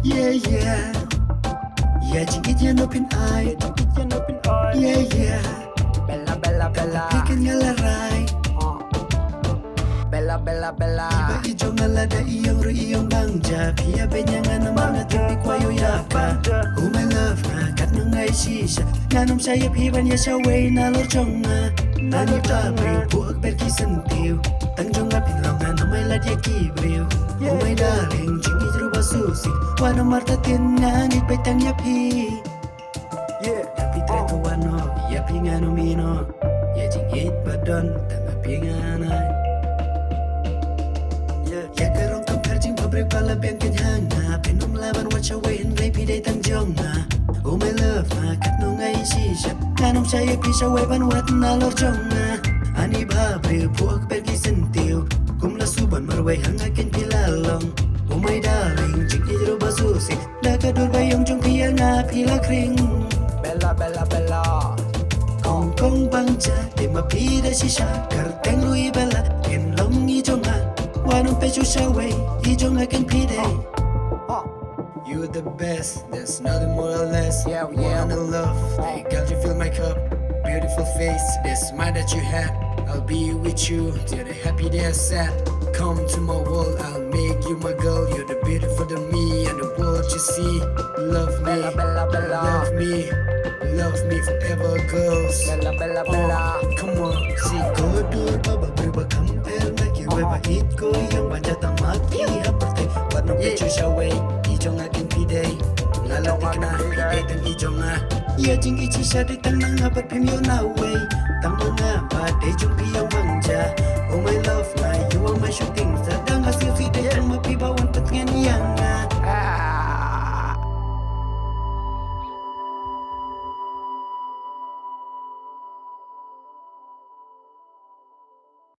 Yeah, yeah. Yeah, jing it yan open eye. Yeah, yeah. Bella, bella, bella. Pikan ngalaray. Bella, bella, bella. Iba ijong alada iyong ro iyong bangja. Pia benyangan na mga tipi kwayo yapa. Oh my love na kat nung ngay shisha. Nanom saya piban ya siya way na lor chong na. Nani tabri buak berki sentiu. Tang jong apin long na may lad ya kibriu. Oh my darling jing it ruba susi. Wano marta tin ngangit petang ya pi. Tapi treto wano ya pingano mino. Ya jing it badon tanga pinganay. Ya karong compare jing pabrik pala biang kenyanga. Penom laban watch away and baby day tang jong na. Oh my love na kat nung ngay shisha. Nanom saya pisha way ban wat na lor jong na. Ani babri buak pergi sentiu. Kumla suban marway hang akin pilalong. Oh my darling jing idro basusi. Dakadur bayong jong pia nga pila kring. Bella, bella, bella. Kong kong bangja de mapida shisha. Karteng lui bella ken long ijonga. Wanong pecho siya way ijonga ken pide. You the best, there's nothing more or less. Yeah, yeah. Wanna love, hey girl, you fill my cup. Beautiful face, the smile that you had. I'll be with you till the happy day is sad. Come to my world, I'll make you my girl. You're the beautiful to me and the world you see. Love me, Bella, bella, bella. love me forever, girls. Bella, bella, bella. Come on, si kodur baba berubah compare lagi weba hit ko yang banyak tamat iya pertai warna pecu shaway ijong akin pidei lalatik na pidei dan ijong ah iya jing ichi syadai tanang abat pimyo na way tamang nga badai jong piyang manja oh my love na you are my shooting star